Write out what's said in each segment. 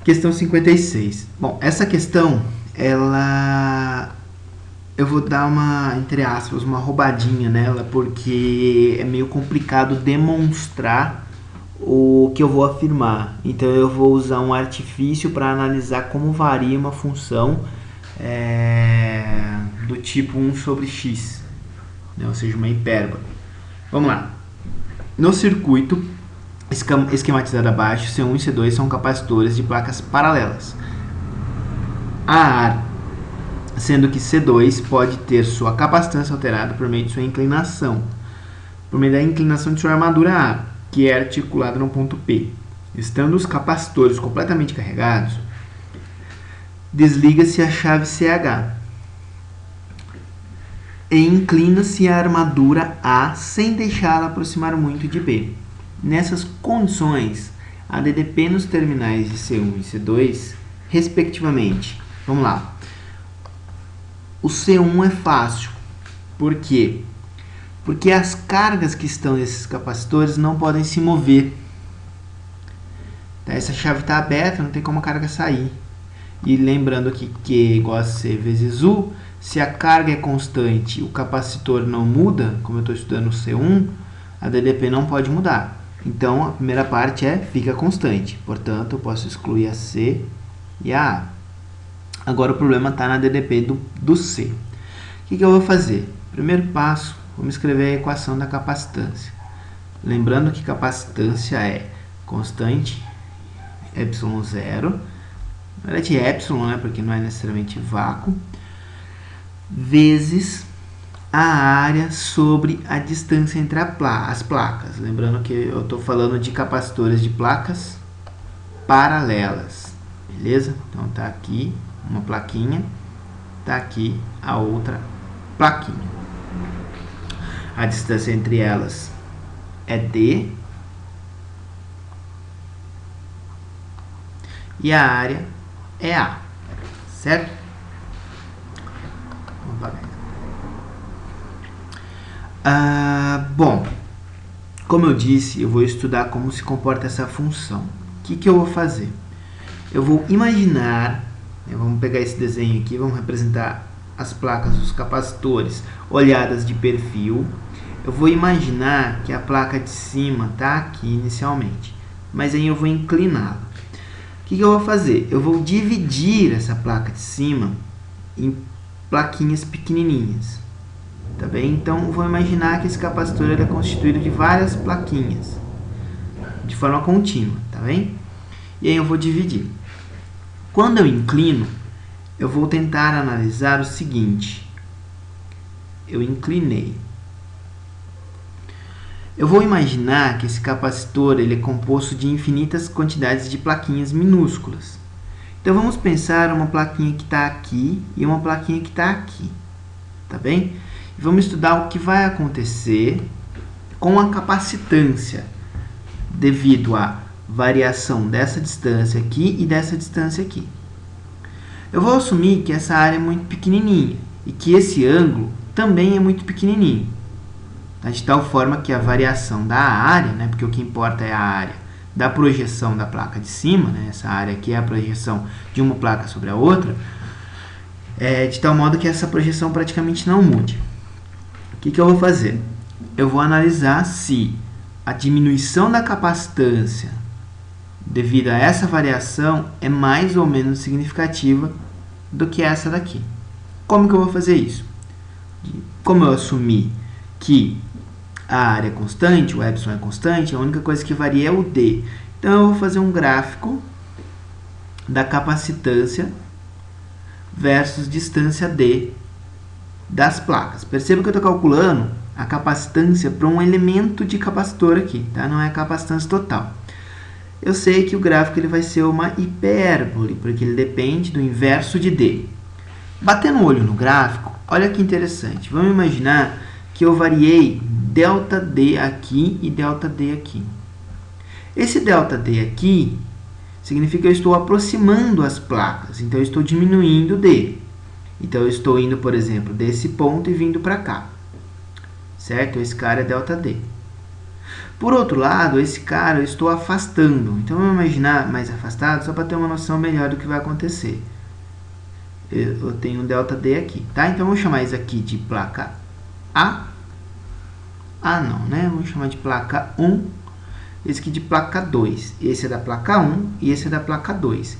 Questão 56. Bom, essa questão, eu vou dar uma, entre aspas, uma roubadinha nela, porque é meio complicado demonstrar o que eu vou afirmar. Então eu vou usar um artifício para analisar como varia uma função do tipo 1 sobre x, né? Ou seja, uma hipérbole. Vamos lá. No circuito esquematizado abaixo, C1 e C2 são capacitores de placas paralelas a ar, sendo que C2 pode ter sua capacitância alterada por meio de sua inclinação, por meio da inclinação de sua armadura A, que é articulada no ponto P. Estando os capacitores completamente carregados, desliga-se a chave CH e inclina-se a armadura A sem deixá-la aproximar muito de B. Nessas condições, a DDP nos terminais de C1 e C2, respectivamente. Vamos lá. O C1 é fácil. Por quê? Porque as cargas que estão nesses capacitores não podem se mover. Essa chave está aberta, não tem como a carga sair. E lembrando que Q é igual a C vezes U, se a carga é constante e o capacitor não muda, como eu estou estudando o C1, a DDP não pode mudar. Então, a primeira parte fica constante. Portanto, eu posso excluir a C e a A. Agora, o problema está na DDP do C. O que eu vou fazer? Primeiro passo, vamos escrever a equação da capacitância. Lembrando que capacitância é constante, ε0, na verdade epsilon, né, porque não é necessariamente vácuo, vezes a área sobre a distância entre as placas. Lembrando que eu estou falando de capacitores de placas paralelas. Beleza? Então está aqui uma plaquinha, está aqui a outra plaquinha. A distância entre elas é D e a área é A, certo? Vamos pagar. Bom, como eu disse, eu vou estudar como se comporta essa função. O que eu vou fazer? Eu vou imaginar, vamos pegar esse desenho aqui, vamos representar as placas dos capacitores olhadas de perfil. Eu vou imaginar que a placa de cima está aqui inicialmente, mas aí eu vou incliná-la. O que eu vou fazer? Eu vou dividir essa placa de cima em plaquinhas pequenininhas. Tá bem? Então, eu vou imaginar que esse capacitor é constituído de várias plaquinhas, de forma contínua, tá bem? E aí eu vou dividir. Quando eu inclino, eu vou tentar analisar o seguinte. Eu inclinei. Eu vou imaginar que esse capacitor ele é composto de infinitas quantidades de plaquinhas minúsculas. Então, vamos pensar uma plaquinha que está aqui e uma plaquinha que está aqui, tá bem? Vamos estudar o que vai acontecer com a capacitância devido à variação dessa distância aqui e dessa distância aqui. Eu vou assumir que essa área é muito pequenininha e que esse ângulo também é muito pequenininho, tá? De tal forma que a variação da área, né, porque o que importa é a área da projeção da placa de cima, né, essa área aqui é a projeção de uma placa sobre a outra, de tal modo que essa projeção praticamente não mude. O que eu vou fazer? Eu vou analisar se a diminuição da capacitância devido a essa variação é mais ou menos significativa do que essa daqui. Como que eu vou fazer isso? Como eu assumi que a área é constante, o epsilon é constante, a única coisa que varia é o D. Então, eu vou fazer um gráfico da capacitância versus distância D das placas. Perceba que eu estou calculando a capacitância para um elemento de capacitor aqui, tá? Não é a capacitância total. Eu sei que o gráfico ele vai ser uma hipérbole, porque ele depende do inverso de D. Batendo o olho no gráfico, olha que interessante. Vamos imaginar que eu variei ΔD aqui e ΔD aqui. Esse ΔD aqui significa que eu estou aproximando as placas, então eu estou diminuindo D. Então, eu estou indo, por exemplo, desse ponto e vindo para cá. Certo? Esse cara é ΔD. Por outro lado, esse cara eu estou afastando. Então, vamos imaginar mais afastado, só para ter uma noção melhor do que vai acontecer. Eu tenho um ΔD aqui, tá? Então, vamos chamar isso aqui de placa A. Não, né? Vamos chamar de placa 1. Esse aqui de placa 2. Esse é da placa 1 e esse é da placa 2.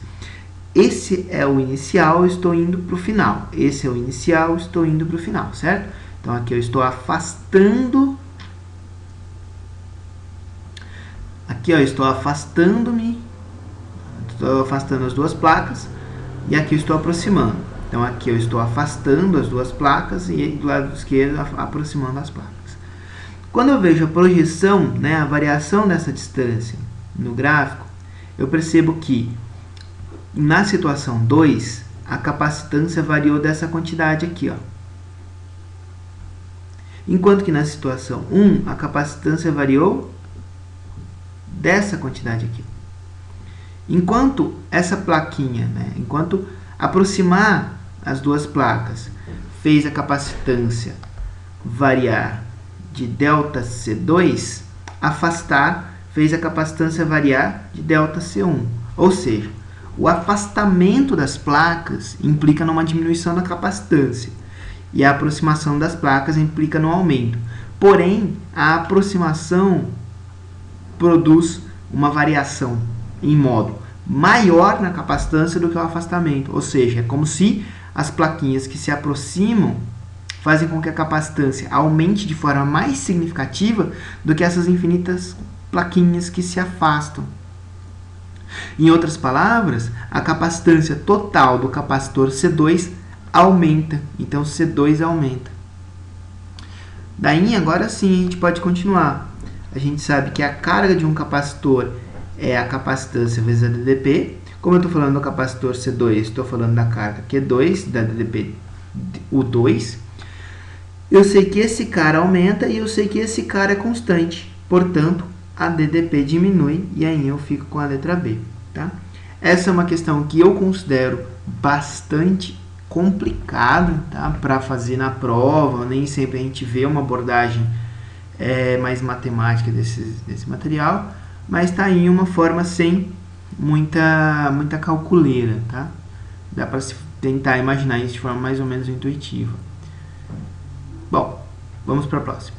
Esse é o inicial, eu estou indo para o final. Esse é o inicial, estou indo para o final, certo? Então, aqui eu estou afastando. Aqui, ó, eu estou afastando-me. Estou afastando as duas placas. E aqui eu estou aproximando. Então, aqui eu estou afastando as duas placas e do lado esquerdo aproximando as placas. Quando eu vejo a projeção, né, a variação dessa distância no gráfico, eu percebo que na situação 2, a capacitância variou dessa quantidade aqui, ó. Enquanto que na situação 1, a capacitância variou dessa quantidade aqui. Enquanto essa plaquinha, né, enquanto aproximar as duas placas fez a capacitância variar de ΔC2, afastar fez a capacitância variar de ΔC1. Ou seja, o afastamento das placas implica numa diminuição da capacitância e a aproximação das placas implica no aumento. Porém, a aproximação produz uma variação em modo maior na capacitância do que o afastamento. Ou seja, é como se as plaquinhas que se aproximam fazem com que a capacitância aumente de forma mais significativa do que essas infinitas plaquinhas que se afastam. Em outras palavras, a capacitância total do capacitor C2 aumenta. Então, C2 aumenta. Daí, agora sim, a gente pode continuar. A gente sabe que a carga de um capacitor é a capacitância vezes a DDP. Como eu estou falando do capacitor C2, estou falando da carga Q2, da DDP U2. Eu sei que esse cara aumenta e eu sei que esse cara é constante. Portanto, a DDP diminui e aí eu fico com a letra B. Tá? Essa é uma questão que eu considero bastante complicada, tá? Para fazer na prova. Nem sempre a gente vê uma abordagem mais matemática desse material, mas está aí uma forma sem muita calculeira. Tá? Dá para se tentar imaginar isso de forma mais ou menos intuitiva. Bom, vamos para a próxima.